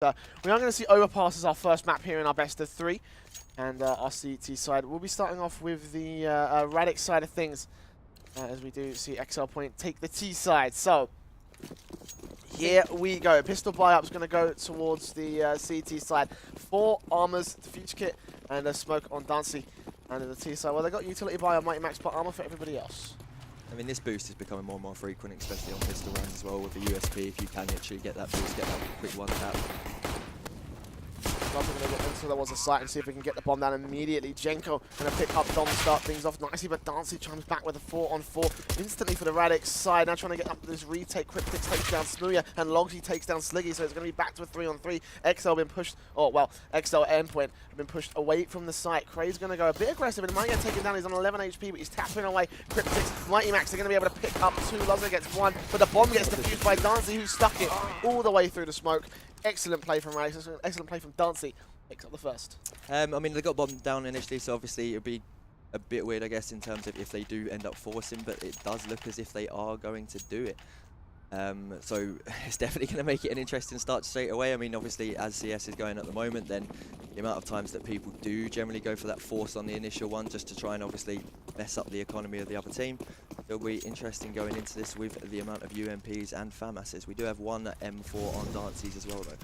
We are going to see Overpass as our first map here in our best of 3. And our CT side, we'll be starting off with the Radix side of things. As we do see exceL-Endpoint take the T side. So, here we go. Pistol buy-up is going to go towards the CT side. 4 armors, the future kit, and a smoke on Dancy. And the T side, well, they got utility buy-up, Mighty Max, but armor for everybody else. I mean, this boost is becoming more and more frequent, especially on pistol rounds as well with the USP. If you can actually get that boost, get that quick one tap. Going to get into towards the site and see if we can get the bomb down immediately. Jenko going to pick up Dom, start things off nicely, but Dancy chimes back with a 4-on-4 instantly for the Radix side. Now trying to get up this retake. Cryptix takes down Smooya, and Logsy takes down Sliggy, so it's going to be back to a 3-on-3. exceL been pushed, oh well, exceL-Endpoint have been pushed away from the site. Cray's going to go a bit aggressive and might get taken down. He's on 11 HP, but he's tapping away. Cryptix, Mighty Max are going to be able to pick up 2. Loza gets 1, but the bomb gets defused by Dancy, who stuck it all the way through the smoke. Excellent play from Radix, excellent play from Dancy. Picks up the first. I mean, they got bombed down initially, so obviously it'll be a bit weird, I guess, in terms of if they do end up forcing, but it does look as if they are going to do it. So it's definitely going to make it an interesting start straight away. I mean, obviously, as CS is going at the moment, then the amount of times that people do generally go for that force on the initial one just to try and obviously mess up the economy of the other team. It'll be interesting going into this with the amount of UMPs and FAMASs. We do have one M4 on Dancy's as well, though.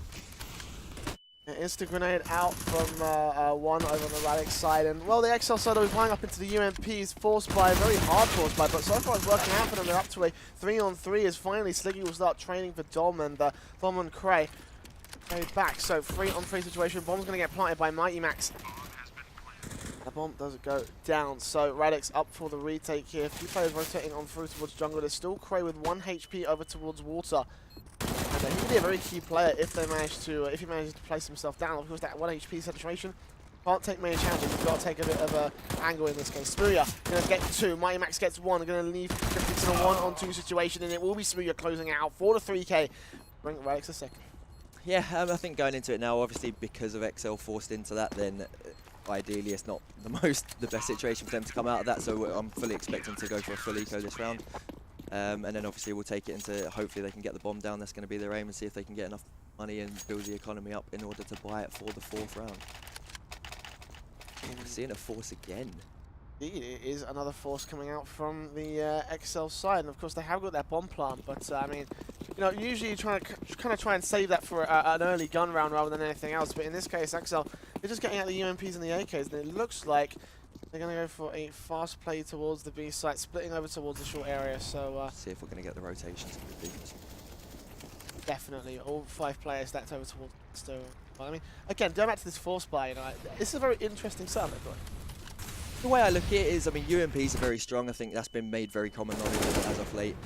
Insta grenade out from one over on the Radix side, and well, the exceL side is flying up into the UMPs, forced by, very hard forced by, but so far it's working out for them. They're up to a 3-on-3 as finally Sliggy will start training for Dom and Cray back. So 3-on-3 situation. Bomb's going to get planted by Mighty Max. The bomb does go down, so Radix up for the retake here. A few players rotating on through towards jungle. There's still Cray with 1 HP over towards water. And he could be a very key player if they manage to, if he manages to place himself down. Of course, that 1 HP saturation can't take many challenges. You've got to take a bit of an angle in this case. Smooya going to get 2. Mighty Max gets 1. Going to leave Cryptix in a 1-on-2 situation, and it will be Smooya closing out for the 3K. Bring Radix a second. Yeah, I think going into it now, obviously because of exceL forced into that, then ideally it's not the best situation for them to come out of that. So I'm fully expecting to go for a full eco this round. And then obviously we'll take it into, hopefully they can get the bomb down. That's going to be their aim, and see if they can get enough money and build the economy up in order to buy it for the 4th round. We're seeing a force again. Indeed, it is another force coming out from the exceL side, and of course they have got their bomb plant, but I mean, you know, usually you kind of try and save that for an early gun round rather than anything else, but in this case exceL, they're just getting out the UMPs and the AKs, and it looks like they're going to go for a fast play towards the B site, splitting over towards the short area. So see if we're going to get the rotations. Definitely, all 5 players stacked over towards the. Well, I mean, again, going back to this force buy, you know, this is a very interesting setup. The way I look at it is, I mean, UMPs are very strong. I think that's been made very common knowledge as of late.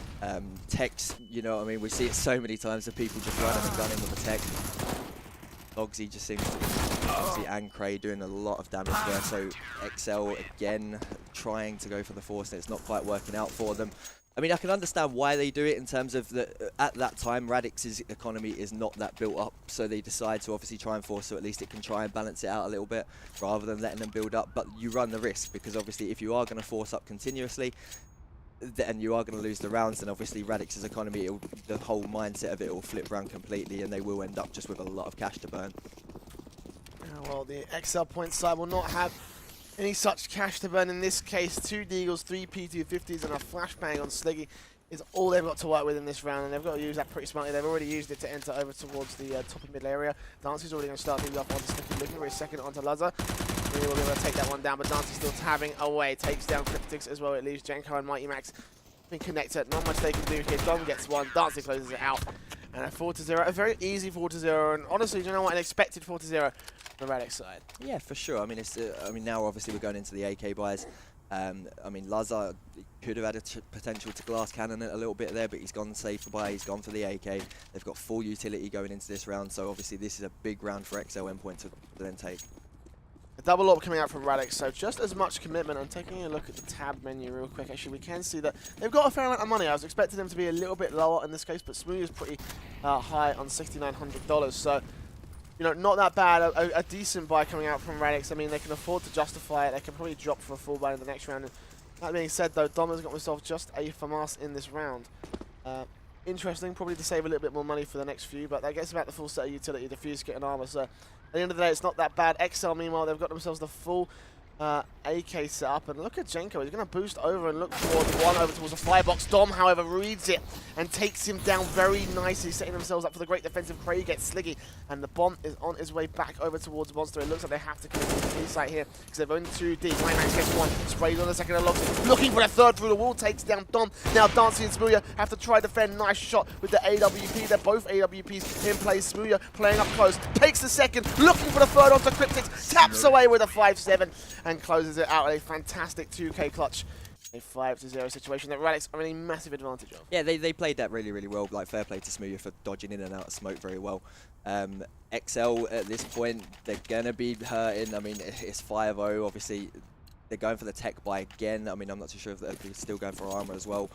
Techs, you know, I mean, we see it so many times of people just running and gunning with a tech. Logsy just seems to be, obviously, and Cray doing a lot of damage there. So exceL again trying to go for the force, and it's not quite working out for them. I mean, I can understand why they do it in terms of at that time Radix's economy is not that built up, so they decide to obviously try and force, so at least it can try and balance it out a little bit rather than letting them build up. But you run the risk, because obviously if you are going to force up continuously, then you are going to lose the rounds, and obviously Radix's economy, the whole mindset of it will flip around completely, and they will end up just with a lot of cash to burn. Well, the exceL-Point side will not have any such cash to burn in this case. 2 Deagles, 3 P250s, and a flashbang on Sliggy is all they've got to work with in this round, and they've got to use that pretty smartly. They've already used it to enter over towards the top and mid area. Dancy's already going to start things off onto Sliggy, looking for his second onto Laza. Really will be able to take that one down, but Dancy still tabbing away. Takes down Cryptix as well. It leaves Jenko and Mighty Max being connected. Not much they can do here. Dom gets 1. Dancy closes it out. And a 4-0. A very easy 4-0. And honestly, do you know what? An expected 4-0 the Radix side. Yeah, for sure. I mean, it's. I mean, now obviously we're going into the AK buys. I mean, Laza could have had a potential to glass cannon it a little bit there, but he's gone safe buy. He's gone for the AK. They've got full utility going into this round, so obviously this is a big round for exceL-Endpoint to then take. A double up coming out from Radix, so just as much commitment. I'm taking a look at the tab menu real quick. Actually, we can see that they've got a fair amount of money. I was expecting them to be a little bit lower in this case, but Smooth is pretty high on $6,900. So, you know, not that bad. A decent buy coming out from Radix. I mean, they can afford to justify it. They can probably drop for a full buy in the next round. And that being said, though, Dom has got himself just a FAMAS in this round. interesting, probably to save a little bit more money for the next few, but that gets about the full set of utility, defuse, kit and armor, so at the end of the day, it's not that bad. exceL, meanwhile, they've got themselves the full AK set up, and look at Jenko. He's going to boost over and look towards one, over towards the firebox. Dom, however, reads it and takes him down very nicely, setting themselves up for the great defensive. Craig gets Sliggy, and the bomb is on his way back over towards Monster. It looks like they have to connect to the B site here because they've only 2 deep. Max gets one, sprays on the second, and looking for the third through the wall, takes down Dom. Now Dancy and Smooya have to try to defend. Nice shot with the AWP. They're both AWPs in play. Smooya playing up close, takes the second, looking for the third onto Cryptix, taps away with a 5-7 and closes it out. A fantastic 2K clutch. A 5-0 situation that Radix are in a massive advantage of. Yeah, they played that really, really well. Like, fair play to Smooya for dodging in and out of smoke very well. exceL at this point, they're going to be hurting. I mean, it's 5-0. Obviously, they're going for the tech buy again. I mean, I'm not too sure if they're still going for armor as well.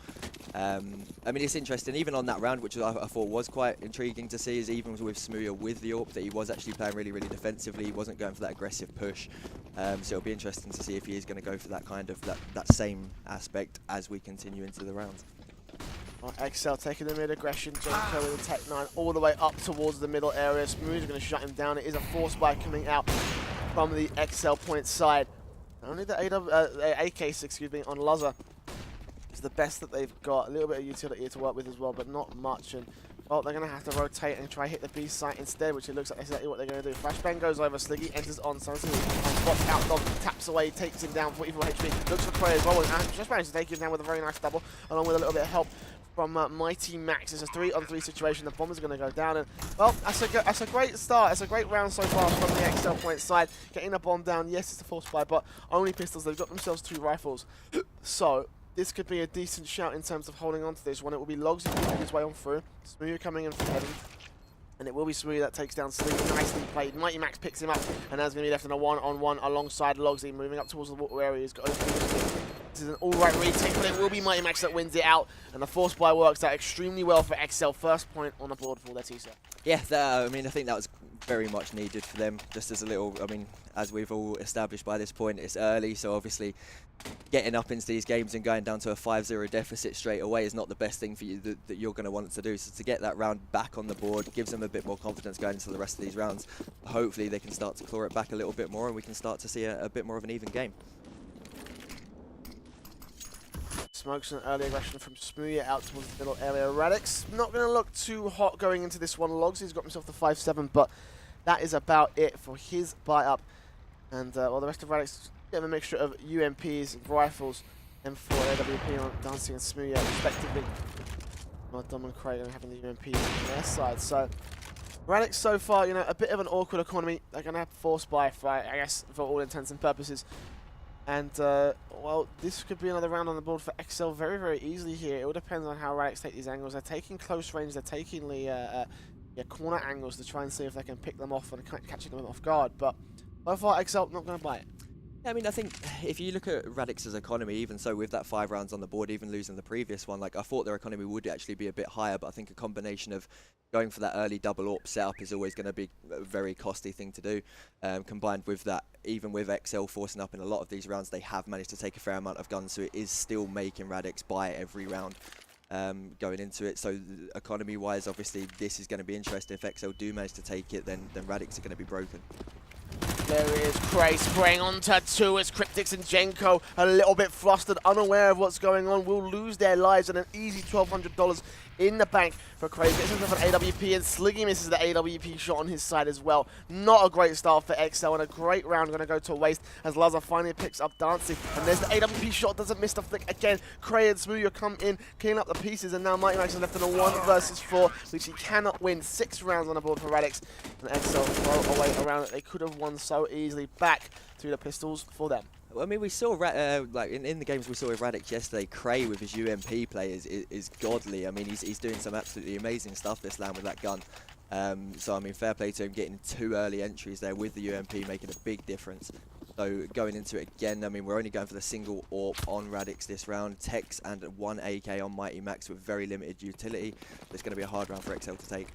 I mean, it's interesting. Even on that round, which I thought was quite intriguing to see, is even with Smooya with the AWP, that he was actually playing really, really defensively. He wasn't going for that aggressive push. So it'll be interesting to see if he is going to go for that kind of that same aspect as we continue into the round. Yeah, I mean, I think that was very much needed for them. Just as a little, I mean, as we've all established by this point, it's early, so obviously getting up into these games and going down to a 5-0 deficit straight away is not the best thing for you that you're going to want to do. So to get that round back on the board gives them a bit more confidence going into the rest of these rounds. Hopefully they can start to claw it back a little bit more and we can start to see a bit more of an even game. Smokes an early aggression from Smooya out towards the middle area. Radix not going to look too hot going into this one. Logsy's got himself the 5-7, but that is about it for his buy up. And well, the rest of Radix, a bit of a mixture of UMPs, rifles, M4, AWP on Dancing and Smooya respectively. Well, Dom and Craig are having the UMPs on their side. So Radix so far, you know, a bit of an awkward economy. They're going to have force buy, I guess, for all intents and purposes. And, well, this could be another round on the board for exceL very, very easily here. It all depends on how Radix take these angles. They're taking close range, they're taking the corner angles to try and see if they can pick them off and catching them off guard. But so far, exceL not going to buy it. I mean, I think if you look at Radix's economy, even so with that 5 rounds on the board, even losing the previous one, like I thought their economy would actually be a bit higher, but I think a combination of going for that early double AWP setup is always going to be a very costly thing to do. Combined with that, even with exceL forcing up in a lot of these rounds, they have managed to take a fair amount of guns, so it is still making Radix buy every round going into it. So economy-wise, obviously, this is going to be interesting. If exceL do manage to take it, then Radix are going to be broken. There it is, Cray spraying onto 2 as Cryptix and Jenko, a little bit flustered, unaware of what's going on, will lose their lives and an easy $1,200 in the bank for Cray. Gets himself an AWP and Sliggy misses the AWP shot on his side as well. Not a great start for exceL and a great round going to go to waste as Luzza finally picks up Dancing. And there's the AWP shot, doesn't miss the flick again. Cray and Smooya come in, clean up the pieces, and now Mighty Max is left in a 1 versus 4, which he cannot win. 6 rounds on the board for Radix, and exceL throw away a round that they could have won so easily. Back to the pistols for them. I mean, we saw like in the games we saw with Radix yesterday, Cray with his UMP play is godly. I mean, he's doing some absolutely amazing stuff this land with that gun. So I mean, fair play to him getting 2 early entries there with the UMP, making a big difference. So going into it again, I mean, we're only going for the single AWP on Radix this round. Tex and 1 AK on Mighty Max with very limited utility. It's going to be a hard round for exceL to take.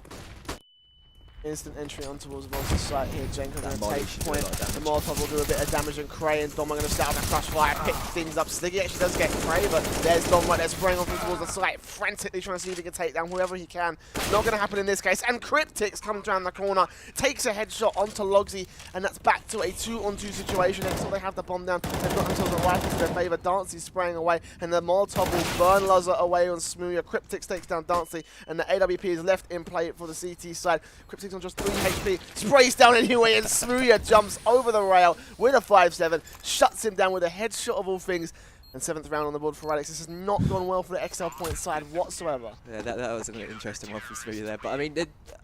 Instant entry on towards the monster site here. Jenko going to take point. The Molly Molotov will do a bit of damage, and Cray and Dom are going to start on a crush fire, pick things up. Sliggy actually does get Cray, but there's Dom right there spraying off towards the site, frantically trying to see if he can take down whoever he can. Not going to happen in this case. And Cryptix comes around the corner, takes a headshot onto Logsy, and that's back to a 2-on-2 situation until they have the bomb down. They've got themselves a rifle to their favour. Dancy spraying away, and the Molotov will burn Luzza away on Smooya. Cryptix takes down Dancy, and the AWP is left in play for the CT side. Cryptix on just 3 HP. Sprays down anyway, and Smooya jumps over the rail with a 5-7, shuts him down with a headshot of all things, and 7th round on the board for Radix. This has not gone well for the exceL-Point side whatsoever. Yeah, that was an interesting one from Smooya there. But I mean,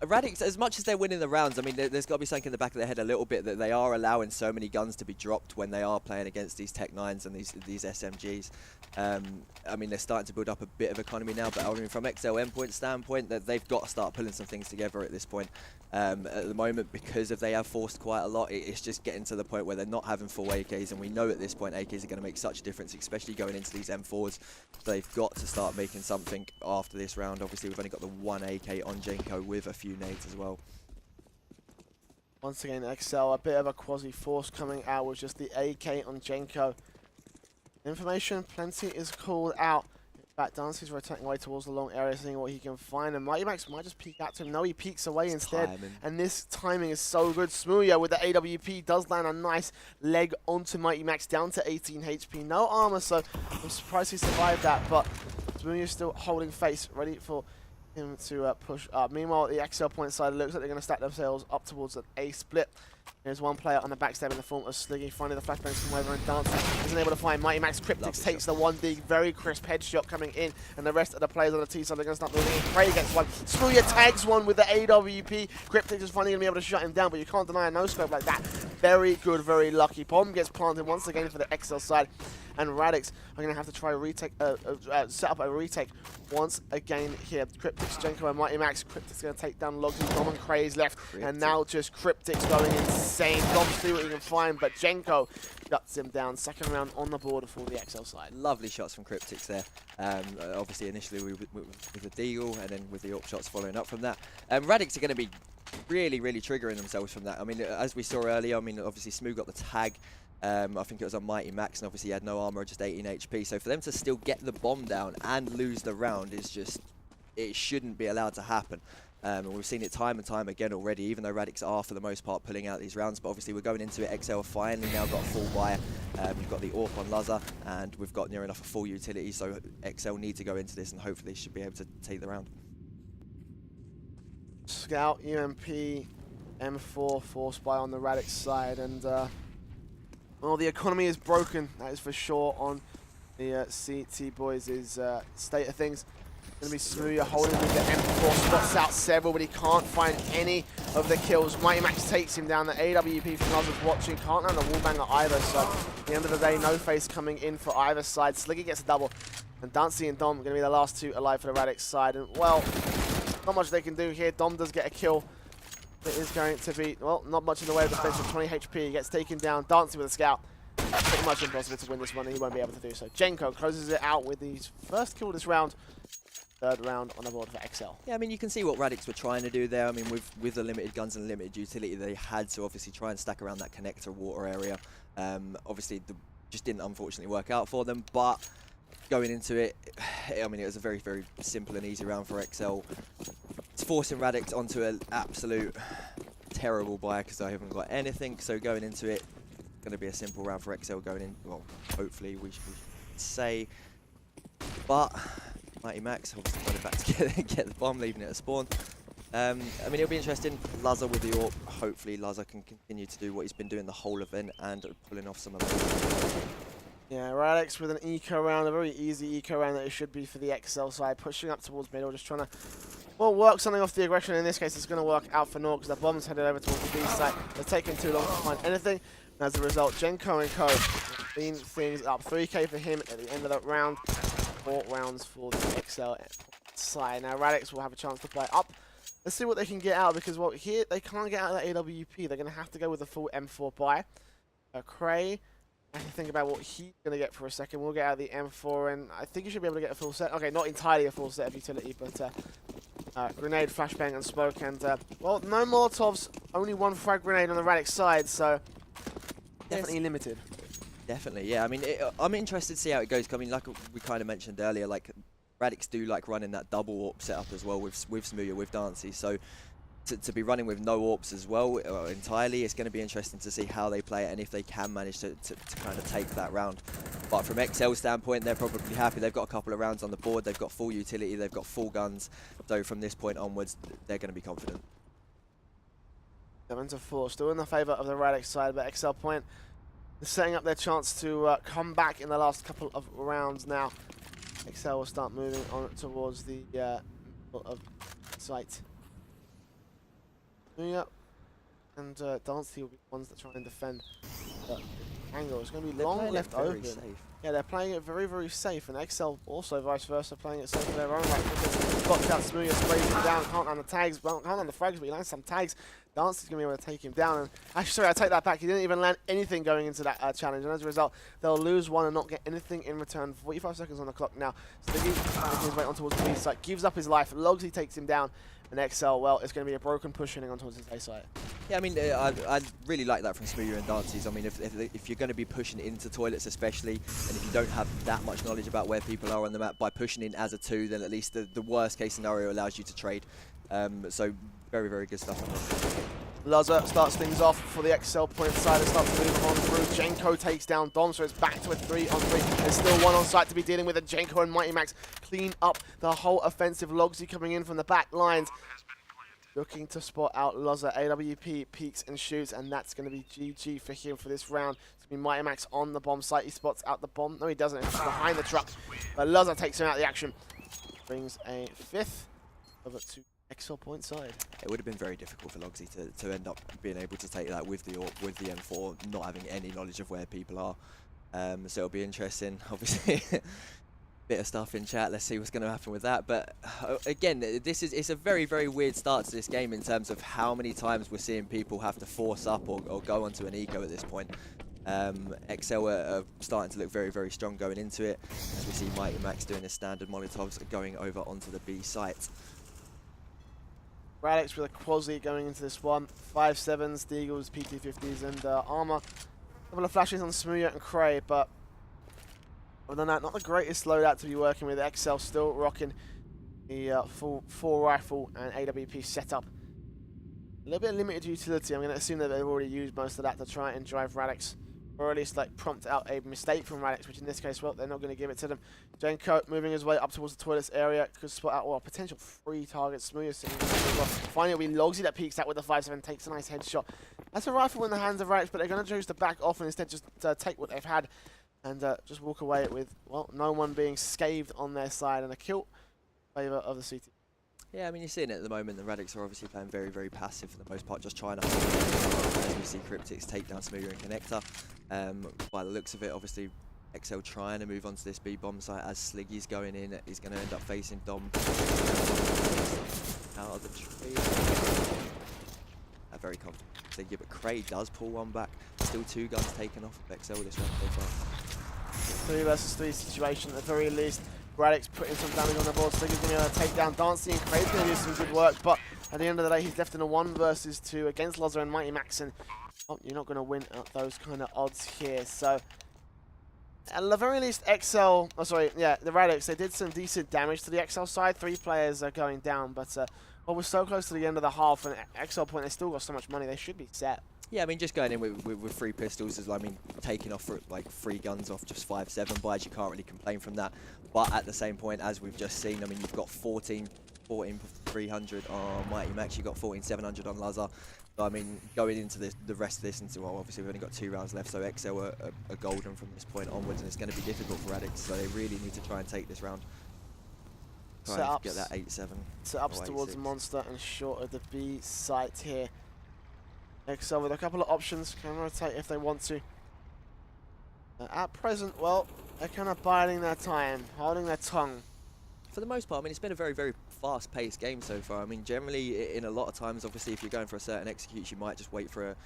Radix, as much as they're winning the rounds, I mean, there's got to be something in the back of their head a little bit that they are allowing so many guns to be dropped when they are playing against these Tech 9s and these SMGs. I mean, they're starting to build up a bit of economy now, but I mean, from exceL-Endpoint standpoint, that they've got to start pulling some things together at this point. At the moment, because they have forced quite a lot, it's just getting to the point where they're not having full AKs, and we know at this point AKs are going to make such a difference, especially going into these M4s. They've got to start making something after this round. Obviously, we've only got the 1 AK on Jenko with a few nades as well. Once again, exceL, a bit of a quasi-force coming out with just the AK on Jenko. Information plenty is called out. In fact, Dancy's rotating away towards the long area, seeing what he can find, and Mighty Max might just peek out to him. No, he peeks away instead, and this timing is so good. Smooya with the AWP does land a nice leg onto Mighty Max, down to 18 HP. No armor, so I'm surprised he survived that, but Smooya's still holding face, ready for him to push up. Meanwhile, the exceL-Point side, it looks like they're going to stack themselves up towards an A split. There's one player on the backstab in the form of Sliggy, finding the flashbangs from over and Dancy isn't able to find Mighty Max. Cryptix takes the 1D, very crisp headshot coming in, and the rest of the players on the T side are going to start moving in. Cray gets one, Smooya tags one with the AWP. Cryptix is finally going to be able to shut him down, but you can't deny a no-scope like that. Very good, very lucky. Bomb gets planted once again for the exceL side, and Radix are going to have to try retake, set up a retake once again here. Cryptix, Jenko, and Mighty Max. Cryptix going to take down Logsy, Dom and Craze left, and now just Cryptix going insane. Dom see what he can find, but Jenko shuts him down. 2nd round on the board for the exceL side. Lovely shots from Cryptix there. Obviously, initially with the Deagle, and then with the AWP shots following up from that. Radix are going to be really triggering themselves from that. I mean, as we saw earlier, I mean, obviously Smooth got the tag. I think it was on Mighty Max, and obviously he had no armor, just 18 HP. So for them to still get the bomb down and lose the round is just, it shouldn't be allowed to happen. And we've seen it time and time again already, even though Radix are for the most part pulling out these rounds. But obviously we're going into it, exceL finally now got a full buy. We've got the AWP on Luzza, and we've got near enough a full utility, so exceL need to go into this and hopefully should be able to take the round. Scout, UMP, M4, force buy on the Radix side, and well, the economy is broken, that is for sure, on the CT boys' state of things. Going to be Smooya holding with the M4, spots out several, but he can't find any of the kills. Mighty Max takes him down. The AWP from Luzza's watching, can't land a wallbanger either, so at the end of the day, no face coming in for either side. Sliggy gets a double, and Dancy and Dom are going to be the last 2 alive for the Radix side, and well, not much they can do here. Dom does get a kill. It is going to be, well, not much in the way of defense with 20 HP. He gets taken down, Dancy with a scout. Pretty much impossible to win this one, and he won't be able to do so. Jenko closes it out with his first kill this round. 3rd round on the board for exceL. Yeah, I mean, you can see what Radix were trying to do there. I mean, with the limited guns and limited utility, they had to obviously try and stack around that connector water area. Obviously, just didn't unfortunately work out for them, but going into it, I mean, it was a very simple and easy round for exceL. It's forcing Radix onto an absolute terrible buy because I haven't got anything, so going into it, going to be a simple round for exceL going in, well, hopefully we should say, but Mighty Max obviously got it back to get the bomb, leaving it at spawn. I mean, it'll be interesting. Luzza with the AWP. Hopefully, Luzza can continue to do what he's been doing the whole event and pulling off some of those. Yeah, Radix with an eco round, a very easy eco round that it should be for the exceL side, pushing up towards middle, just trying to, well, work something off the aggression. In this case, it's going to work out for Nor because the bomb's headed over towards the B site. They're taking too long to find anything. And as a result, Jenko and Co. clean things up. 3k for him at the end of that round. 4 rounds for the exceL side. Now Radix will have a chance to play up. Let's see what they can get out, because well, here they can't get out of the AWP. They're going to have to go with a full M4 buy. Cray, I can think about what he's going to get for a second. We'll get out of the M4, and I think he should be able to get a full set. Okay, not entirely a full set of utility, but grenade, flashbang, and smoke, and well, no Molotovs, only one frag grenade on the Radix side, so definitely limited. Definitely, yeah. I mean, I'm interested to see how it goes. I mean, like we kind of mentioned earlier, like Radix do like running that double AWP setup as well with Smooya, with Dancey. So to be running with no AWPs as well entirely, it's going to be interesting to see how they play it and if they can manage to kind of take that round. But from exceL's standpoint, they're probably happy. They've got a couple of rounds on the board. They've got full utility. They've got full guns. So from this point onwards, they're going to be confident. 7-4, still in the favour of the Radix side, but exceL-Point is setting up their chance to come back in the last couple of rounds now. exceL will start moving on towards the middle of site. Yep. And Dancey will be the ones that try and defend. But angle is going to be long left open. Safe. Yeah, they're playing it very, very safe, and exceL also vice versa playing it safe for their own right. Blocked out Smooya, sprays him down, can't land the tags, well, can't land the frags, but he lands some tags. Dancey's going to be able to take him down, and actually, sorry, I take that back. He didn't even land anything going into that challenge, and as a result, they'll lose one and not get anything in return. 45 seconds on the clock now. So they keep his way on towards the B site, gives up his life. Logsy takes him down, and exceL, well, it's going to be a broken push heading on towards his A site. Yeah, I mean, I really like that from Smooya and Dancey's. I mean, if you're going to be pushing into toilets especially, and if you don't have that much knowledge about where people are on the map, by pushing in as a 2, then at least the worst case scenario allows you to trade. So very, very good stuff. Luzza starts things off for the exceL-Point side and starts to move on through. Jenko takes down Dom, so it's back to a 3-on-3. There's still one on site to be dealing with, and Jenko and Mighty Max clean up the whole offensive. Logsy coming in from the back lines, looking to spot out Luzza. AWP peeks and shoots, and that's going to be GG for him for this round. It's going to be Mighty Max on the bomb site. He spots out the bomb. No, he doesn't. It's behind the truck. But Luzza takes him out of the action. Brings a 5th over to exceL-Point side. It would have been very difficult for Logsy to end up being able to take that with the M4, not having any knowledge of where people are. So it'll be interesting. Obviously, bit of stuff in chat. Let's see what's going to happen with that. But again, it's a very, very weird start to this game in terms of how many times we're seeing people have to force up or go onto an eco at this point. exceL are starting to look very, very strong going into it, as we see Mighty Max doing his standard Molotovs going over onto the B site. Radix with a quasi going into this one. 5.7s, Deagles, PT50s, and armor. A couple of flashes on Smooya and Cray, but other than that, not the greatest loadout to be working with. exceL still rocking the full 4-rifle and AWP setup. A little bit of limited utility. I'm going to assume that they've already used most of that to try and drive Radix, or at least like prompt out a mistake from Radix, which in this case, well, they're not going to give it to them. Jenko moving his way up towards the toilets area, could spot out, well, potential 3 targets. Smooya sitting there as well. Finally, it'll be Logsy that peeks out with the 5.7, takes a nice headshot. That's a rifle in the hands of Radix, but they're going to choose to back off and instead just take what they've had and just walk away with, well, no one being scathed on their side, and a kill in favour of the CT. Yeah, I mean, you're seeing it at the moment. The Radix are obviously playing very, very passive for the most part, just trying to hold it, as we see Cryptics take down Smooya and Connector. By the looks of it, obviously, exceL trying to move onto this B bomb site as Sliggy's going in. He's going to end up facing Dom out of the tree. Very confident. Sliggy, but Cray does pull one back. Still 2 guns taken off of exceL this round so far. 3 versus 3 situation at the very least. Radix putting some damage on the board. Sliggy's going to take down Dancey, and Cray's going to do some good work, but at the end of the day, he's left in a 1 versus 2 against Luzza and Mighty Max, and oh, you're not going to win at those kind of odds here. So, at the very least, exceL, oh sorry, yeah, the Radix, they did some decent damage to the exceL side. 3 players are going down, but well, we're so close to the end of the half, and exceL-Point, they still got so much money, they should be set. Yeah, I mean, just going in with 3 pistols is, I mean, taking off like 3 guns off just 5.7 buys, you can't really complain from that. But at the same point, as we've just seen, I mean, you've got 14,300 on Mighty Max, you've got 14,700 on Luzza. So, I mean, going into the rest of this, into, well, obviously we've only got 2 rounds left, so exceL are golden from this point onwards, and it's going to be difficult for Radix, so they really need to try and take this round. Try and get that 8-7. Setups towards Monster and short of the B site here. exceL with a couple of options, can rotate if they want to. At present, well, they're kind of biding their time, holding their tongue. For the most part, I mean, it's been a very, very fast-paced game so far. I mean, generally, in a lot of times, obviously, if you're going for a certain execute, you might just wait for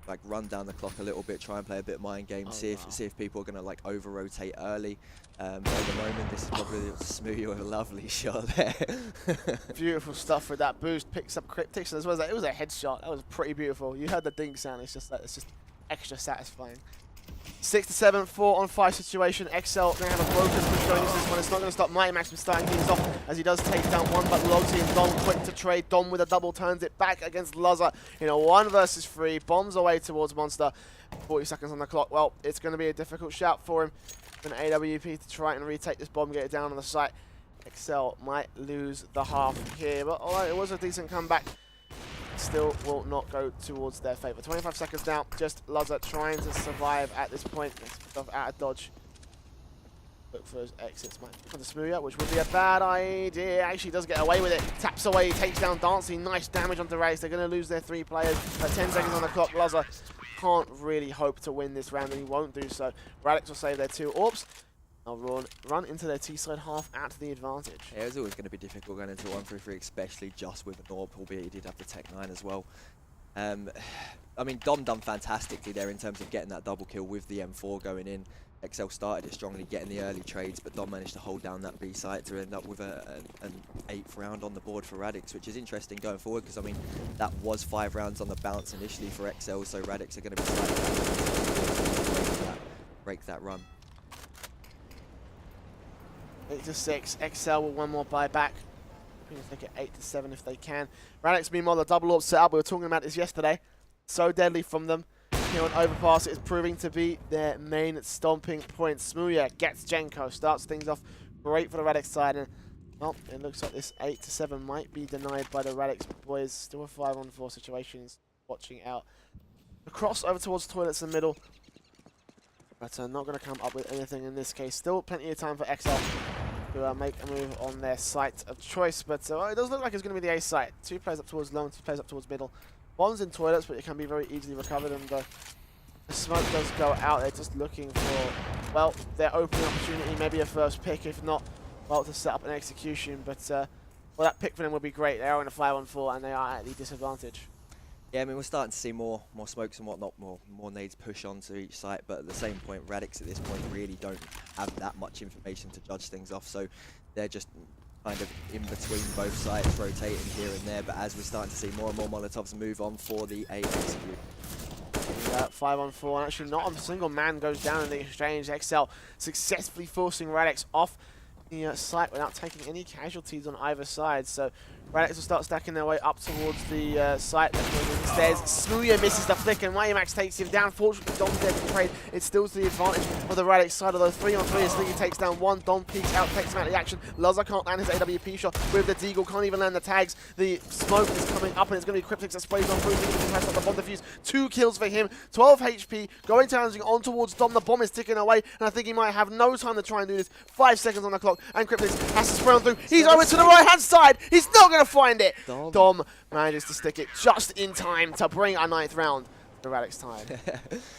like run down the clock a little bit, try and play a bit of mind game, see if people are gonna like over rotate early. But at the moment, this is probably Smoothie with a lovely shot there. Beautiful stuff with that boost. Picks up Cryptics as well. It was a headshot. That was pretty beautiful. You heard the ding sound. It's just extra satisfying. 6-7, 4-on-5 situation. exceL going to have a broken push going into this one. It's not going to stop Mighty Max from starting things off as he does take down one, but Logsy and Dom quick to trade. Dom with a double turns it back against Luzza in a 1 versus 3. Bombs away towards Monster. 40 seconds on the clock. Well, it's going to be a difficult shout for him. An AWP to try and retake this bomb, get it down on the site. exceL might lose the half here, but although it was a decent comeback, still will not go towards their favour. 25 seconds now, just Luzza trying to survive at this point. Gets stuff out of dodge. Look for those exits, might for the Smoothie, which would be a bad idea. Actually does get away with it. Taps away, takes down Dancing. Nice damage onto Radix. They're going to lose their 3 players. 10 seconds on the clock. Luzza can't really hope to win this round, and he won't do so. Radix will save their 2 orbs. They'll run into their T-side half at the advantage. Yeah, it was always going to be difficult going into 1-3-3, especially just with an orb, albeit he did have the Tech 9 as well. I mean, Dom done fantastically there in terms of getting that double kill with the M4 going in. exceL started it strongly, getting the early trades, but Dom managed to hold down that B site to end up with an 8th round on the board for Radix, which is interesting going forward because, I mean, that was 5 rounds on the bounce initially for exceL, so Radix are going to be slightly break that run. 8-6, exceL with 1 more buyback. Hoping to take it 8-7 if they can. Radix, meanwhile, the double orb setup. We were talking about this yesterday. So deadly from them. Here on Overpass, it is proving to be their main stomping point. Smoothie gets Jenko, starts things off great for the Radix side. And, well, it looks like this 8-7 might be denied by the Radix boys. Still a 5-on-4 situations. Watching out. The cross over towards toilets in the middle. But not going to come up with anything in this case. Still plenty of time for exceL to make a move on their site of choice. But it does look like it's going to be the A site. 2 players up towards long, 2 players up towards middle. One's in toilets, but it can be very easily recovered. And the smoke does go out. They're just looking for, well, their opening opportunity. Maybe a first pick, if not, well, to set up an execution. But, well, that pick for them would be great. They are in a 5-on-4, and they are at the disadvantage. Yeah, I mean, we're starting to see more smokes and whatnot, more nades push onto each site, but at the same point, Radix at this point really don't have that much information to judge things off, so they're just kind of in between both sites, rotating here and there, but as we're starting to see more and more Molotovs move on for the A execute. 5-on-4, and actually not a single man goes down in the exchange. exceL successfully forcing Radix off the site without taking any casualties on either side, so Radix will start stacking their way up towards the site. Instead, Smoothie misses the flick and Mighty Max takes him down. Fortunately, Dom's there to trade. It's still to the advantage of the Radix side, although 3-on-3 Sliggy takes down 1. Dom peeks out, takes him out of the action. Luzza can't land his AWP shot with the Deagle, can't even land the tags. The smoke is coming up and it's going to be Cryptics that sprays on through. He tries to the bomb defuse. 2 kills for him, 12 HP, going challenging on towards Dom. The bomb is ticking away and I think he might have no time to try and do this. 5 seconds on the clock and Cryptics has to spray on through. He's over to the right hand side. He's not going to find it. Dom manages to stick it just in time to bring a 9th round to Radix time.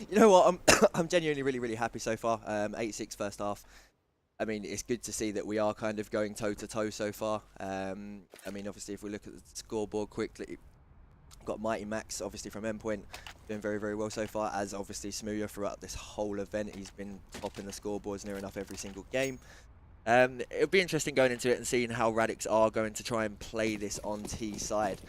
You know what? I'm genuinely really happy so far. 8-6 first half. I mean, it's good to see that we are kind of going toe-to-toe so far. I mean, obviously, if we look at the scoreboard quickly, got Mighty Max, obviously, from Endpoint, doing very well so far, as obviously Smoothie throughout this whole event. He's been topping the scoreboards near enough every single game. It'll be interesting going into it and seeing how Radix are going to try and play this on T side.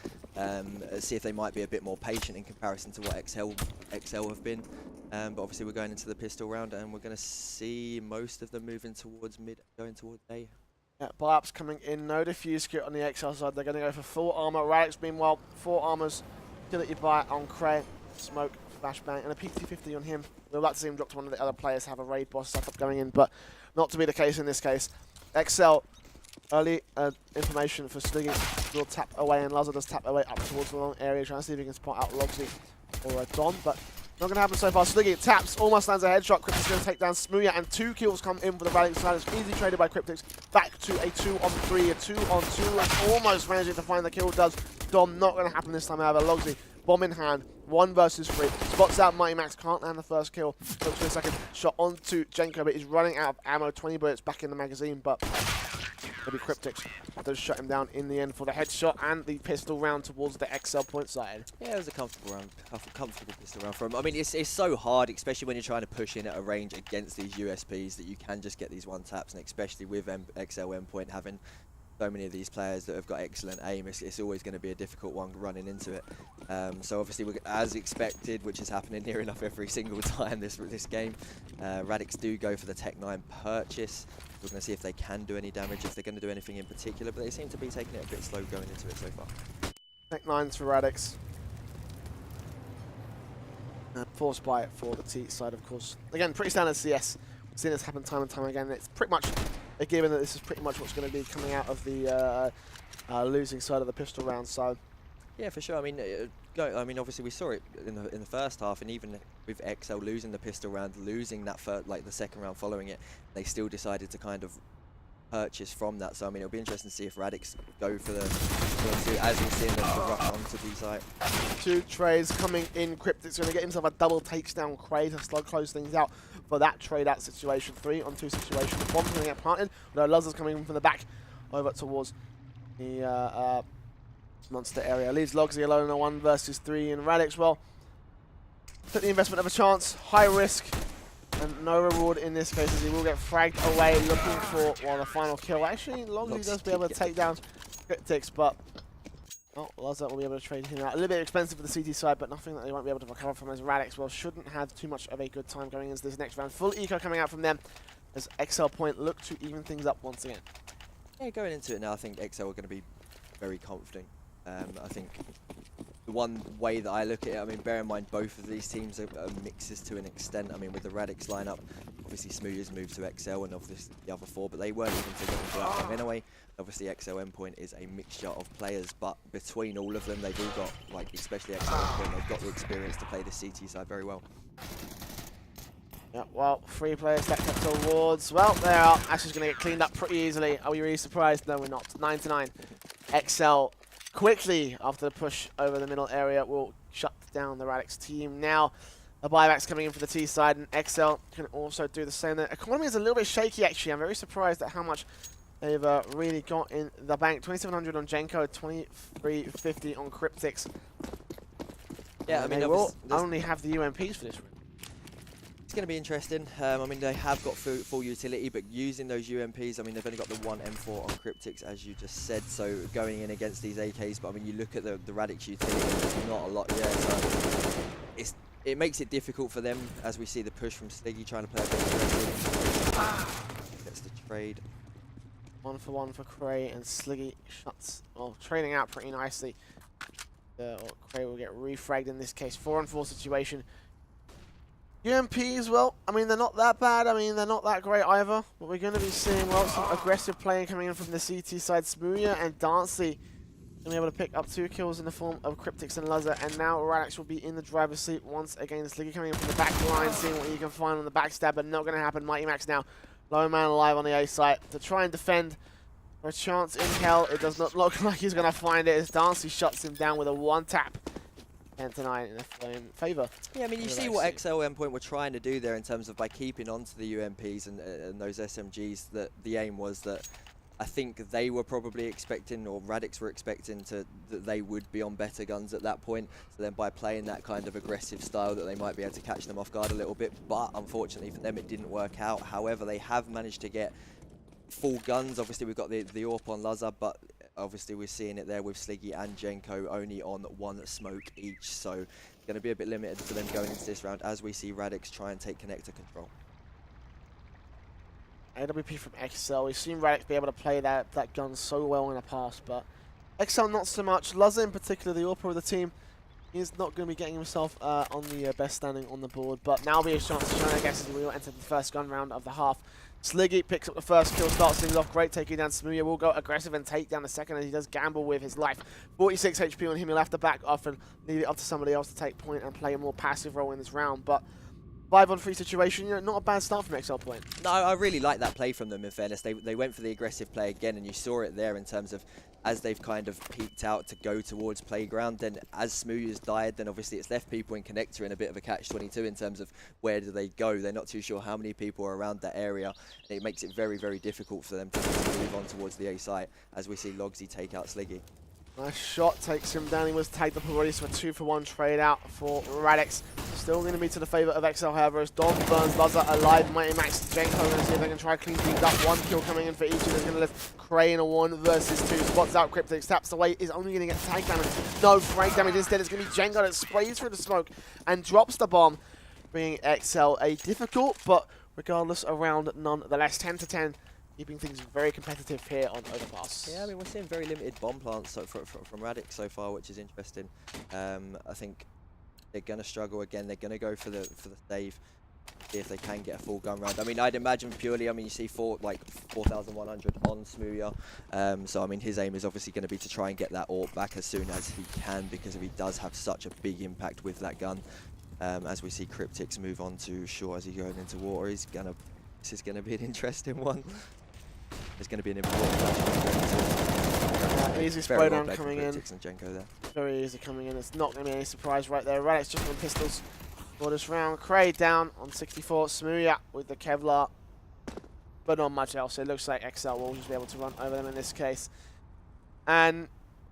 See if they might be a bit more patient in comparison to what exceL have been. But obviously we're going into the pistol round and we're going to see most of them moving towards mid, going towards A. Yeah, buy-ups coming in, no defuse kit on the exceL side. They're going to go for full armor. Radix, meanwhile, 4 armors. Utility buy on Cray, smoke, flashbang, and a PT50 on him. We'd like to see him drop to one of the other players, have a raid boss setup going in, but not to be the case in this case. exceL, early information for Sliggy will tap away, and Luzza does tap away up towards the long area, trying to see if he can spot out Logsy or Dom, but not going to happen so far. Sliggy taps, almost lands a headshot. Cryptics going to take down Smoothie, and 2 kills come in for the Radix side. It's easily traded by Cryptics. Back to a 2-on-3, a 2-on-2, and almost managing to find the kill does Dom. Not going to happen this time, however. Logsy, bomb in hand, 1 versus 3. Spots out Mighty Max, can't land the first kill. Looks for a second shot onto Jenko, but he's running out of ammo. 20 bullets back in the magazine, but Maybe Cryptics does shut him down in the end for the headshot and the pistol round towards the exceL-Point side. Yeah, it was a comfortable round, comfortable pistol round from. I mean, it's so hard, especially when you're trying to push in at a range against these USPs, that you can just get these one taps, and especially with exceL-Endpoint having so many of these players that have got excellent aim, it's always going to be a difficult one running into it. So obviously, as expected, which is happening near enough every single time this game, Radix do go for the Tech 9 purchase. We're going to see if they can do any damage, if they're going to do anything in particular, but they seem to be taking it a bit slow going into it so far. Tech 9s for Radix. Forced by it for the T side, of course. Again, pretty standard CS. We've seen this happen time and time again. It's pretty much a given that this is pretty much what's going to be coming out of the losing side of the pistol round. So, yeah, for sure. I mean, obviously we saw it in the first half, and even with exceL losing the pistol round, losing that the second round following it, they still decided to kind of purchase from that. So I mean, it'll be interesting to see if Radix go for the as we've seen them to rush onto B site. 2 trades coming in. Cryptic's going to get himself a double takedown crate to slow close things out for that trade out situation. 3-on-2 situation. The bomb's going to get planted. Although Luzza's coming in from the back over towards the monster area. Leaves Logsy alone in a 1 versus 3, and Radix, well, took the investment of a chance, high risk, and no reward in this case, as he will get fragged away looking for, well, the final kill. Actually, Logsy does be able to take down Cryptics, but Luzza will be able to trade him out. A little bit expensive for the CT side, but nothing that they won't be able to recover from, as Radix, well, shouldn't have too much of a good time going into this next round. Full eco coming out from them as exceL-Point look to even things up once again. Yeah, going into it now, I think exceL are going to be very confident. I think the one way that I look at it, I mean, bear in mind both of these teams are mixes to an extent. I mean, with the Radix lineup, obviously Smooya's moved to exceL and obviously the other 4, but they weren't even together for that long anyway. Obviously exceL-Endpoint is a mixture of players, but between all of them, they've all got, like, especially exceL-Endpoint, they've got the experience to play the CT side very well. Yeah, well, 3 players stacked up towards, well, they are. Ash is going to get cleaned up pretty easily. Are we really surprised? No, we're not. 9-9. exceL quickly, after the push over the middle area, will shut down the Radix team. Now, the buyback's coming in for the T side, and exceL can also do the same. The economy is a little bit shaky, actually. I'm very surprised at how much they've really got in the bank. 2,700 on Jenko, 2,350 on Cryptics. Yeah, I mean, they will only have the UMPs for this room. It's going to be interesting. I mean, they have got full utility, but using those UMPs, I mean, they've only got the 1 M4 on Cryptics, as you just said, so going in against these AKs, but I mean, you look at the Radix utility, there's not a lot yet, so it makes it difficult for them, as we see the push from Sliggy trying to play a bit aggressive. Gets the trade. 1 for 1 for Cray, and Sliggy shuts, well, trading out pretty nicely. Cray will get refragged in this case. 4-on-4 situation. UMPs, well, I mean, they're not that bad. I mean, they're not that great either. But we're going to be seeing, well, some aggressive playing coming in from the CT side. Smooya and Dancy going to be able to pick up 2 kills in the form of Cryptics and Luzza. And now Radix will be in the driver's seat once again. Sliggy coming in from the back line, seeing what he can find on the backstab, but not going to happen. Mighty Max now, low man alive on the A site to try and defend for a chance in hell. It does not look like he's going to find it as Dancy shuts him down with a 1-tap. 10-9 in favour. Yeah, I mean, you see what exceL-Endpoint were trying to do there in terms of by keeping onto the UMPs and those SMGs, that the aim was that I think they were probably expecting, or Radix were expecting, that they would be on better guns at that point. So then by playing that kind of aggressive style, that they might be able to catch them off guard a little bit. But unfortunately for them, it didn't work out. However, they have managed to get full guns. Obviously, we've got the AWP on Luzza, but obviously we're seeing it there with Sliggy and Jenko only on 1 smoke each, so it's going to be a bit limited for them going into this round as we see Radix try and take connector control. AWP from exceL. We've seen Radix be able to play that gun so well in the past, but exceL not so much. Luzza in particular, the AWP of the team, he's not going to be getting himself on the best standing on the board, but now will be a chance to shine, I guess, as we will enter the first gun round of the half. Sliggy picks up the first kill, starts things off great, taking down Smooya. Will go aggressive and take down the second as he does gamble with his life. 46 HP on him, he'll have to back off and leave it up to somebody else to take point and play a more passive role in this round. But 5-on-3 situation, not a bad start from exceL-Endpoint. No, I really like that play from them, in fairness. They went for the aggressive play again, and you saw it there in terms of as they've kind of peeked out to go towards playground, then as Smooth has died, then obviously it's left people in connector in a bit of a catch-22 in terms of where do they go. They're not too sure how many people are around that area, and it makes it very, very difficult for them to move on towards the A site as we see Logsy take out Sliggy. Nice shot, takes him down. He was tagged up already, so a 2-for-1 trade out for Radix. Still going to be to the favour of exceL, however, as Dom burns Lazar alive. Mighty Max Jenko going to see if they can try clean things up. 1 kill coming in for each, and they're going to lift Cray in a 1 versus 2. Spots out Cryptix, taps away, is only going to get tag damage. No frag damage, instead it's going to be Jenko that sprays through the smoke and drops the bomb, bringing exceL a difficult, but regardless, a round nonetheless. 10-10. Keeping things very competitive here on Overpass. Yeah, I mean, we're seeing very limited bomb plants from Radix so far, which is interesting. I think they're going to struggle again. They're going to go for the save, see if they can get a full gun round. I mean, I'd imagine purely, I mean, you see 4,100 on Smooya. So, I mean, his aim is obviously going to be to try and get that AWP back as soon as he can, because if he does have such a big impact with that gun. As we see Cryptix move on to shore as he goes into water, this is going to be an interesting one. There's going to be an important match. Easy spray down coming in. And Jenko there. Very easy coming in. It's not going to be any surprise right there. Radix just on pistols for this round. Cray down on 64. Smooya with the Kevlar. But not much else. It looks like exceL will just be able to run over them in this case. And,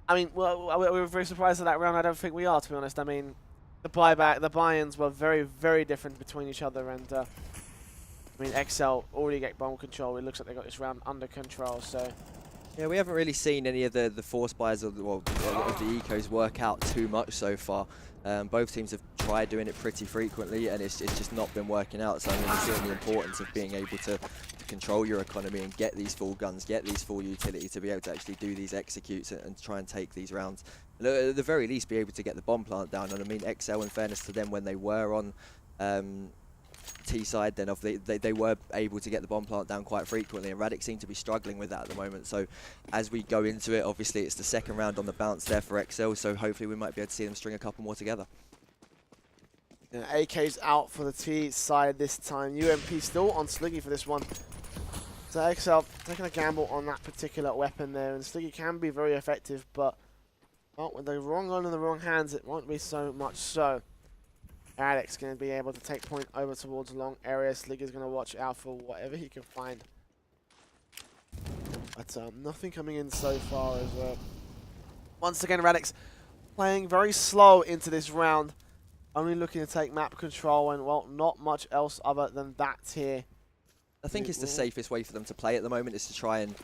I mean, well, we were very surprised at that round. I don't think we are, to be honest. I mean, the buy-ins were very, very different between each other. And, I mean, exceL already get bomb control. It looks like they got this round under control, so... Yeah, we haven't really seen any of the force buys or the ecos work out too much so far. Both teams have tried doing it pretty frequently, and it's just not been working out. So I mean, we're seeing the importance of being able to control your economy and get these full guns, get these full utility to be able to actually do these executes and try and take these rounds. And at the very least, be able to get the bomb plant down. And I mean, exceL, in fairness to them, when they were on T side, then they were able to get the bomb plant down quite frequently, and Radix seem to be struggling with that at the moment. So as we go into it, obviously it's the second round on the bounce there for exceL, so hopefully we might be able to see them string a couple more together. Yeah, AK's out for the T side this time. UMP still on Sliggy for this one. So exceL taking a gamble on that particular weapon there, and Sliggy can be very effective, but with the wrong gun in the wrong hands, it won't be so much so. Radix going to be able to take point over towards long areas. Sliggy's going to watch out for whatever he can find. But nothing coming in so far as once again Radix playing very slow into this round. Only looking to take map control and, well, not much else other than that here. I think it's the safest way for them to play at the moment, is to try and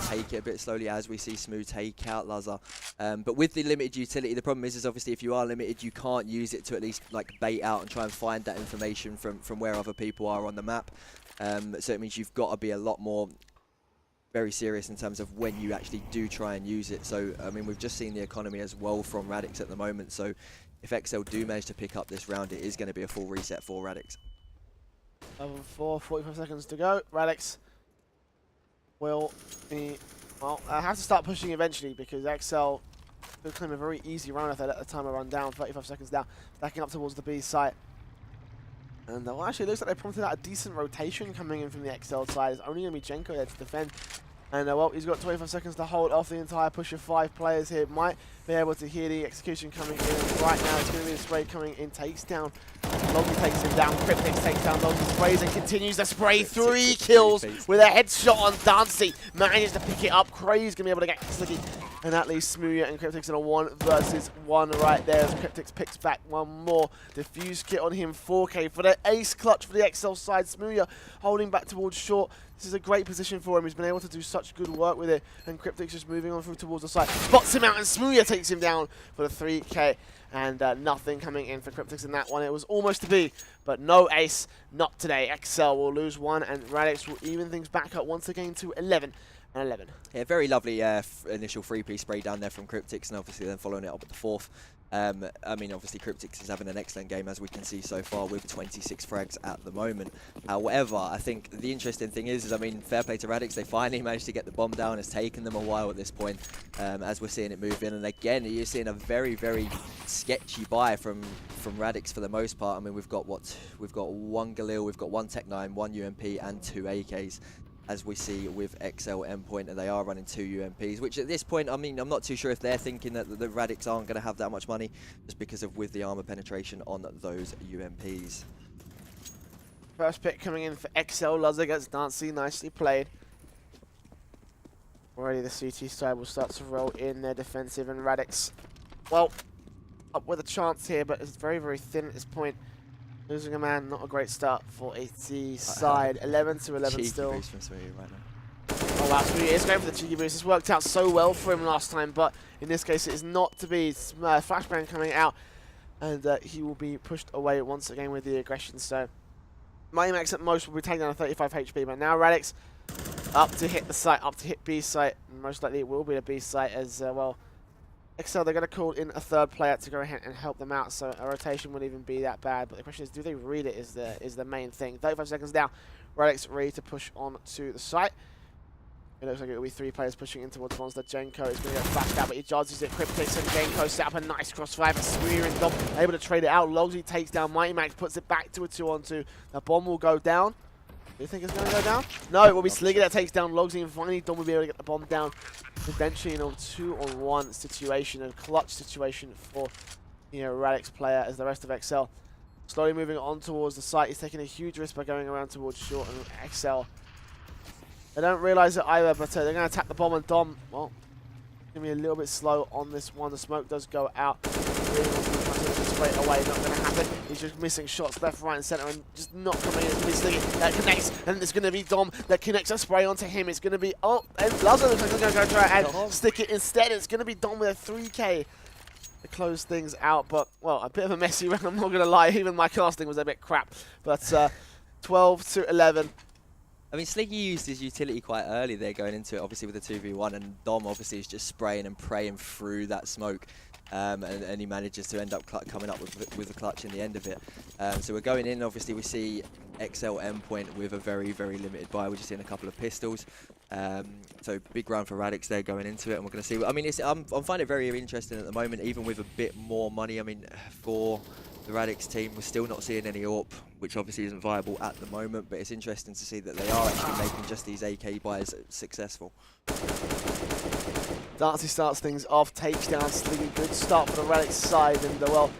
take it a bit slowly as we see Smooth take out Lazar. But with the limited utility, the problem is obviously if you are limited, you can't use it to at least like bait out and try and find that information from where other people are on the map. So it means you've got to be a lot more very serious in terms of when you actually do try and use it. So, I mean, we've just seen the economy as well from Radix at the moment. So if exceL do manage to pick up this round, it is going to be a full reset for Radix. Level 4, 45 seconds to go. Radix will be, well, have to start pushing eventually, because exceL could claim a very easy round if they let the timer run down. 35 seconds down, backing up towards the B site. And well, actually, it looks like they prompted out a decent rotation coming in from the exceL side. It's only going to be Jenko there to defend. And well, he's got 25 seconds to hold off the entire push of 5 players here. Might be able to hear the execution coming in. Right now, it's going to be the spray coming in. Takes down. Logsy takes him down. Cryptix takes down Logsy. Sprays and continues to spray. 3 kills with a headshot on Dancy. Manages to pick it up. Cray's going to be able to get Sliggy. And that leaves Smooya and Cryptix in a 1 versus 1 right there, as Cryptix picks back one more. Diffuse kit on him, 4K for the ace clutch for the exceL side. Smooya holding back towards short. This is a great position for him. He's been able to do such good work with it. And Cryptix just moving on through towards the side. Spots him out, and Smooya takes him down for the 3K. And nothing coming in for Cryptix in that one. It was almost to be, but no ace. Not today. exceL will lose 1, and Radix will even things back up once again to 11. And 11. Yeah, very lovely initial 3-piece spray down there from Cryptix, and obviously then following it up with the 4th. I mean, obviously, Cryptix is having an excellent game, as we can see so far, with 26 frags at the moment. However, I think the interesting thing is I mean, fair play to Radix. They finally managed to get the bomb down. It's taken them a while at this point, as we're seeing it move in. And again, you're seeing a very, very sketchy buy from Radix for the most part. I mean, we've got one Galil, we've got one Tech-9, one UMP, and 2 AKs. As we see with exceL-Endpoint, and they are running 2 UMPs, which at this point, I mean, I'm not too sure if they're thinking that the Radix aren't going to have that much money, just because of with the armor penetration on those UMPs. First pick coming in for exceL, Luz against Dancy, nicely played. Already the CT side will start to roll in their defensive, and Radix, well, up with a chance here, but it's very, very thin at this point. Losing a man, not a great start for AT side. 11 to 11 Cheeky still. boost from Sweetie right now. Oh wow, Sweetie is going for the cheeky boost. This worked out so well for him last time, but in this case it is not to be. Flashbang coming out, and he will be pushed away once again with the aggression. So Mighty Max at most will be taking down a 35 HP, but now Radix up to hit the site, up to hit B site. And most likely it will be a B site as well. exceL, they're going to call in a third player to go ahead and help them out, so a rotation wouldn't even be that bad. But the question is, do they read it is the main thing. 35 seconds now. Radix ready to push on to the site. It looks like it will be 3 players pushing in towards Monster. Genko is going to get flashed out, but he dodges it. Cryptix and Genko set up a nice crossfire. Sweer and Dom able to trade it out. Logsy takes down Mighty Max, puts it back to a 2-on-2. The bomb will go down. Do you think it's going to go down? No, it will be Sligger that takes down Logsy, and finally Dom will be able to get the bomb down. Eventually in a 2-on-1 situation, a clutch situation for Radix player as the rest of exceL. Slowly moving on towards the site. He's taking a huge risk by going around towards short, and exceL, they don't realise it either, but they're going to tap the bomb, and Dom, well, going to be a little bit slow on this one. The smoke does go out. Straight away, not going to happen. He's just missing shots left, right, and centre, and just not coming in. It's going to be Sligger that connects, and it's going to be Dom that connects a spray onto him. It's going to be, oh, and Lazo looks like he's going to go try and stick it instead. It's going to be Dom with a 3K to close things out, but, well, a bit of a messy round, I'm not going to lie. Even my casting was a bit crap, but 12 to 11. I mean, Sligger used his utility quite early there going into it, obviously with the 2v1, and Dom obviously is just spraying and praying through that smoke, and he manages to end up coming up with the clutch in the end of it. So we're going in, obviously we see exceL-Endpoint with a very, very limited buy. We're just seeing a couple of pistols. So big round for Radix there going into it, and we're going to see. I mean, I'm finding it very interesting at the moment, even with a bit more money. I mean, for the Radix team, we're still not seeing any AWP, which obviously isn't viable at the moment, but it's interesting to see that they are actually making just these AK buys successful. Darcy starts things off, takes down Sligger. Good start for the Radix side, and well,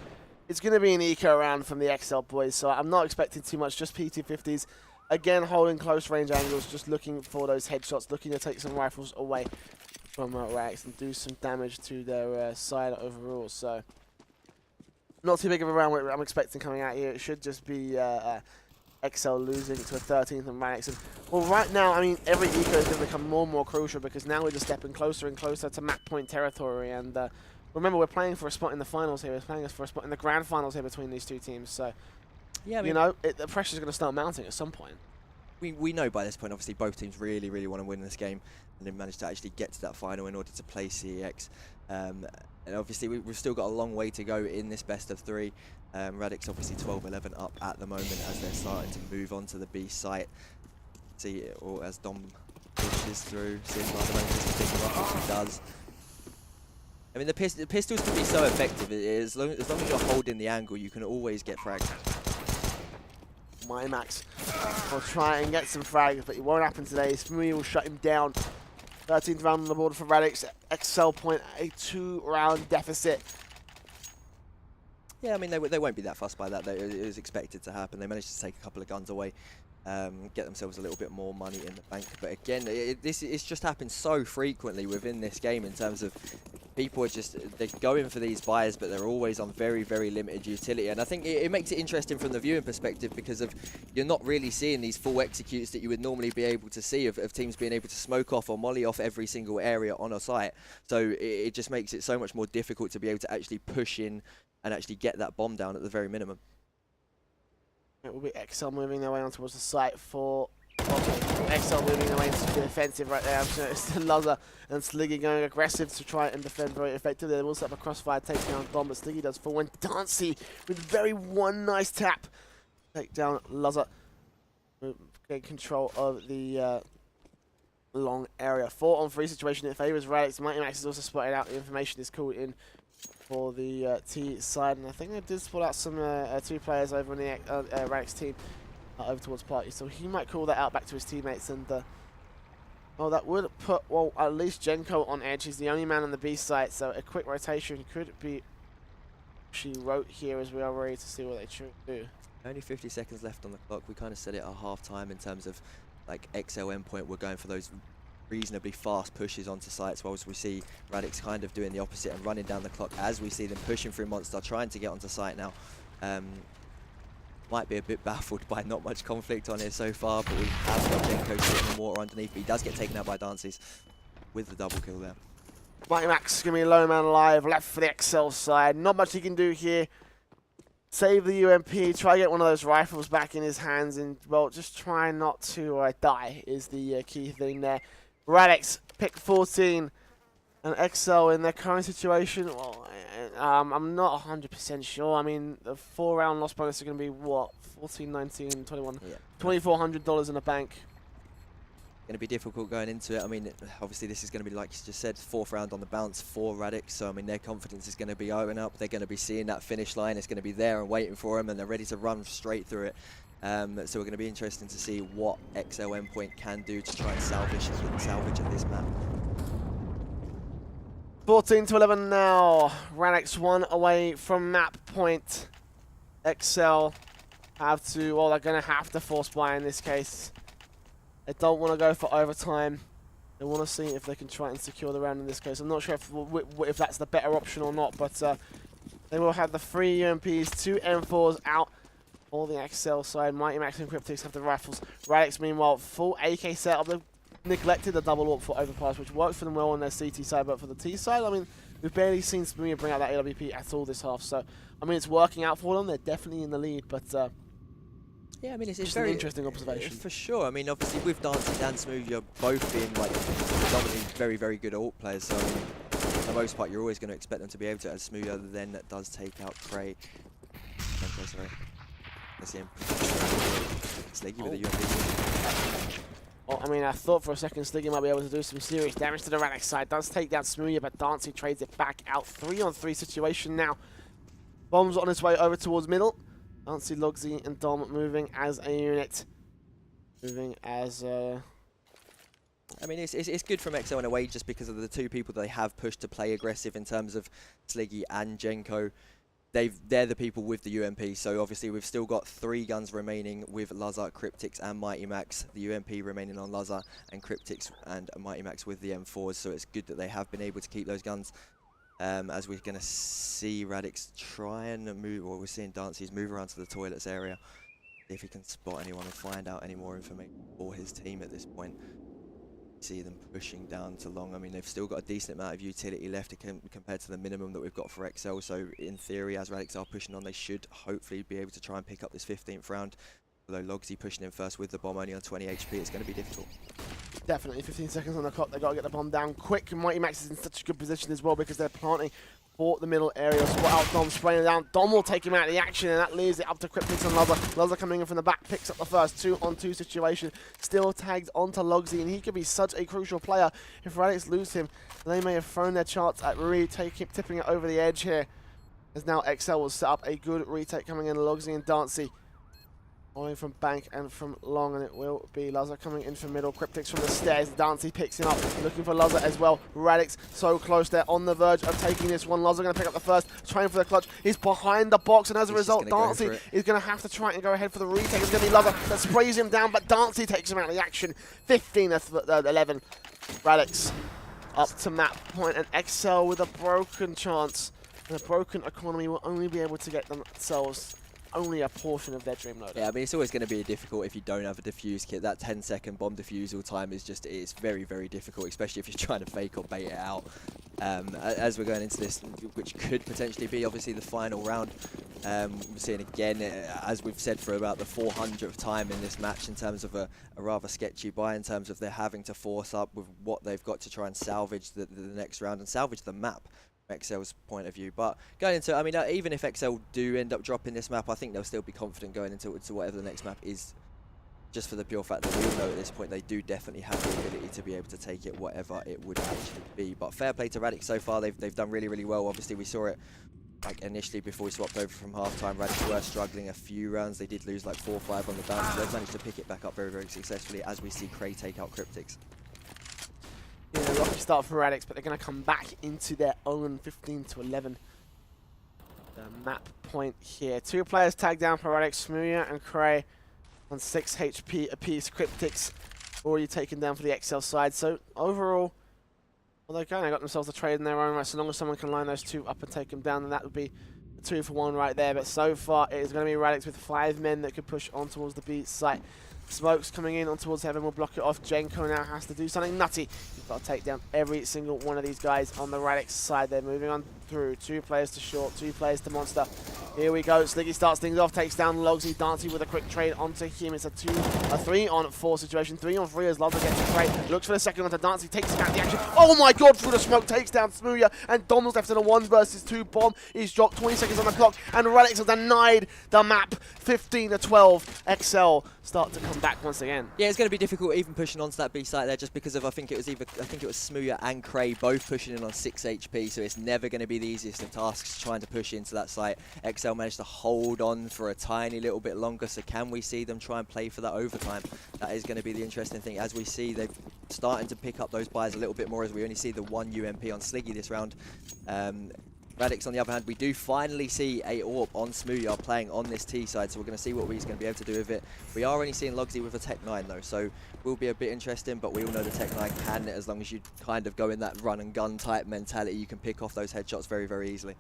it's going to be an eco round from the exceL boys, so I'm not expecting too much, just P250s. Again, holding close range angles, just looking for those headshots, looking to take some rifles away from Radix and do some damage to their side overall, so not too big of a round I'm expecting coming out here. It should just be exceL losing to a 13th and Radix. And, well, right now, I mean, every eco is going to become more and more crucial because now we're just stepping closer and closer to map point territory. And remember, we're playing for a spot in the finals here. We're playing for a spot in the grand finals here between these two teams. So, yeah, I mean, the pressure's going to start mounting at some point. We know by this point, obviously, both teams really, really want to win this game, and then manage to actually get to that final in order to play CEX. And obviously, we've still got a long way to go in this best of 3. Radix obviously 12-11 up at the moment as they're starting to move on to the B site. See, or as Dom pushes through, seeing Martin pick him up, which he does. I mean, the pistols can be so effective. As long as you're holding the angle, you can always get fragged. Mighty Max will try and get some frags, but it won't happen today. Smoothie will shut him down. 13th round on the board for Radix. exceL-Point, a 2-round deficit. Yeah, I mean, they won't be that fussed by that. It was expected to happen. They managed to take a couple of guns away, get themselves a little bit more money in the bank. But again, it's just happened so frequently within this game in terms of people are just, they're going for these buys, but they're always on very, very limited utility. And I think it makes it interesting from the viewing perspective because of you're not really seeing these full executes that you would normally be able to see of teams being able to smoke off or molly off every single area on a site. So it just makes it so much more difficult to be able to actually push in and actually get that bomb down at the very minimum. It will be exceL moving their way on towards the site for exceL moving away into the defensive right there. I'm sure it's Luzza and Sliggy going aggressive to try and defend very effectively. They will set up a crossfire takedown bomb, but Sliggy does fall when Dancy with very one nice tap take down Luzza. Get control of the long area. 4-on-3 situation. It favors Radix. Mighty Max is also spotted out. The information is called in for the T side, and I think they did spot out some 2 players over on the Radix team over towards Party, so he might call that out back to his teammates, and well, that would put, well, at least Jenko on edge. He's the only man on the B site, so a quick rotation could be she wrote here as we are ready to see what they do. Only 50 seconds left on the clock. We kind of said it at half time in terms of like exceL-Endpoint. We're going for those reasonably fast pushes onto sites, whilst we see Radix kind of doing the opposite and running down the clock as we see them pushing through Monster, trying to get onto site now. Might be a bit baffled by not much conflict on it so far, but we have got Jenko sitting in the water underneath, but he does get taken out by Dances with the double kill there. Mighty Max is going to be a lone man alive, left for the exceL side. Not much he can do here. Save the UMP, try to get one of those rifles back in his hands, and, well, just try not to die is the key thing there. Radix, pick 14, and exceL in their current situation, well, I'm not 100% sure. I mean, the 4-round loss bonus is going to be, what, 14, 19, 21? Yeah. $2,400 in the bank. Going to be difficult going into it. I mean, obviously this is going to be, like you just said, 4th round on the bounce for Radix, so I mean their confidence is going to be open up. They're going to be seeing that finish line. It's going to be there and waiting for them, and they're ready to run straight through it. So we're going to be interesting to see what exceL-Endpoint can do to try and salvage at this map. 14-11 now. Radix 1 away from map point. exceL have to, well, they're going to have to force buy in this case. They don't want to go for overtime. They want to see if they can try and secure the round in this case. I'm not sure if that's the better option or not, but they will have the 3 UMPs, 2 M4s out for the exceL side. Mighty Max and Cryptix have the rifles. Radix, meanwhile, full AK setup. They've neglected the double AWP for overpass, which works for them well on their CT side, but for the T side, I mean, we've barely seen Smoothie bring out that AWP at all this half, so, I mean, it's working out for them. They're definitely in the lead, but yeah, I mean, it's just very an interesting observation. For sure. I mean, obviously, with Dancy and Smoothie, you're both being, like, predominantly very, very good AWP players, so, I mean, for the most part, you're always going to expect them to be able to, as Smoothie then does take out Cray. Okay, sorry. Let's see him. Sliggy with a UMP. Well, I mean, I thought for a second Sliggy might be able to do some serious damage to the Radix side. Does take down Smoothie, but Dancy trades it back out. 3-on-3 situation now. Bombs on its way over towards middle. Dancy, Logsy, and Dom moving as a unit. Moving as I mean, it's good from exceL in a way, just because of the 2 people they have pushed to play aggressive in terms of Sliggy and Jenko. They're the people with the UMP, so obviously we've still got 3 guns remaining with Luzza, Cryptix, and Mighty Max. The UMP remaining on Luzza, and Cryptix and Mighty Max with the M4s, so it's good that they have been able to keep those guns. As we're going to see Radix try and move, or we're seeing Dancy's move around to the toilets area, see if he can spot anyone and find out any more information for his team at this point. See them pushing down to long. I mean, they've still got a decent amount of utility left compared to the minimum that we've got for exceL, so in theory, as Radix are pushing on, they should hopefully be able to try and pick up this 15th round. Although Logsy pushing in first with the bomb only on 20 HP, it's going to be difficult. Definitely 15 seconds on the clock. They've got to get the bomb down quick. Mighty Max is in such a good position as well because they're planting for the middle area. Spot out Dom, spraying down. Dom will take him out of the action, and that leaves it up to Cryptix and Luzza. Luzza coming in from the back, picks up the first 2-on-2 situation. Still tagged onto Logsy, and he could be such a crucial player. If Radix lose him, they may have thrown their chance at tipping it over the edge here. As now exceL will set up a good retake coming in. Logsy and Dancy following from bank and from long, and it will be Luzza coming in from middle. Cryptix from the stairs. Dancy picks him up, looking for Luzza as well. Radix so close there, on the verge of taking this one. Luzza going to pick up the first, trying for the clutch. He's behind the box, and as a result, Dancy is going to have to try and go ahead for the retake. It's going to be Luzza that sprays him down, but Dancy takes him out of the action. 15-11. Radix up to map point, and exceL with a broken chance. And a broken economy will only be able to get themselves only a portion of their dream loader. Yeah, I mean, it's always going to be difficult if you don't have a defuse kit. That 10-second bomb defusal time is just, it's very, very difficult, especially if you're trying to fake or bait it out. As we're going into this, which could potentially be obviously the final round, we're seeing again, as we've said for about the 400th time in this match, in terms of a rather sketchy buy, in terms of they're having to force up with what they've got to try and salvage the next round and salvage the map from exceL's point of view. But going into, I mean, even if exceL do end up dropping this map, I think they'll still be confident going into whatever the next map is, just for the pure fact that we all know at this point they do definitely have the ability to be able to take it whatever it would actually be. But fair play to Radix so far. They've done really, really well. Obviously, we saw it like initially before we swapped over from halftime. Radix were struggling a few rounds. They did lose like 4 or 5 on the bounce. They've managed to pick it back up very, very successfully, as we see Cray take out Cryptics. Yeah, rocky start for Radix, but they're going to come back into their own 15-11 map point here. 2 players tagged down for Radix, Smooya and Cray on 6 HP apiece. Cryptics already taken down for the exceL side. So overall, well, they kind of got themselves a trade in their own right. So long as someone can line those 2 up and take them down, then that would be a 2 for 1 right there. But so far, it is going to be Radix with 5 men that could push on towards the B site. Smokes coming in on towards Heaven will block it off. Jenko now has to do something nutty. You've got to take down every single one of these guys on the Radix side. They're moving on through. 2 players to short, 2 players to monster. Here we go. Sliggy starts things off, takes down Logsy. Dancey with a quick trade onto him. It's a 3-on-4 situation. 3-on-3 as Logsy gets a trade. Looks for the second onto Dancey, takes out the action. Oh my god, through the smoke, takes down Smooya. And Dom's left in a 1 versus 2 bomb. He's dropped 20 seconds on the clock. And Radix have denied the map. 15-12. exceL start to come back once again. Yeah, it's going to be difficult even pushing onto that B site there, just because of I think it was Smooya and Cray both pushing in on 6 HP, so it's never going to be the easiest of tasks trying to push into that site. exceL managed to hold on for a tiny little bit longer, so can we see them try and play for that overtime? That is going to be the interesting thing. As we see, they're starting to pick up those buys a little bit more, as we only see the 1 UMP on Sliggy this round. Radix, on the other hand, we do finally see a AWP on Smooya playing on this T side, so we're going to see what he's going to be able to do with it. We are only seeing Logsy with a Tech 9 though, so will be a bit interesting, but we all know the Tech 9 can, as long as you kind of go in that run and gun type mentality, you can pick off those headshots very, very easily.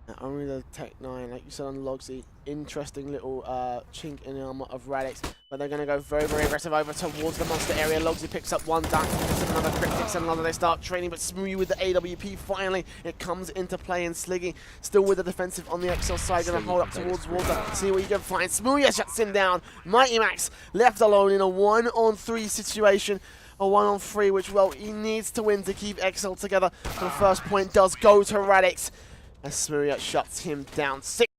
Not only the Tech 9, like you said on Logsy, interesting little chink in the armor of Radix, but they're going to go very, very aggressive over towards the monster area. Logsy picks up 1 dance, picks up another Cryptics and another. They start trading, but Smooya with the AWP, finally it comes into play, and Sliggy still with the defensive on the exceL side, going to hold up towards water, see what you can find. Smooya shuts him down. Mighty Max left alone in a 1-on-3 situation. A 1-on-3, which, well, he needs to win to keep exceL together. So the first point does go to Radix, as Smooya shuts him down.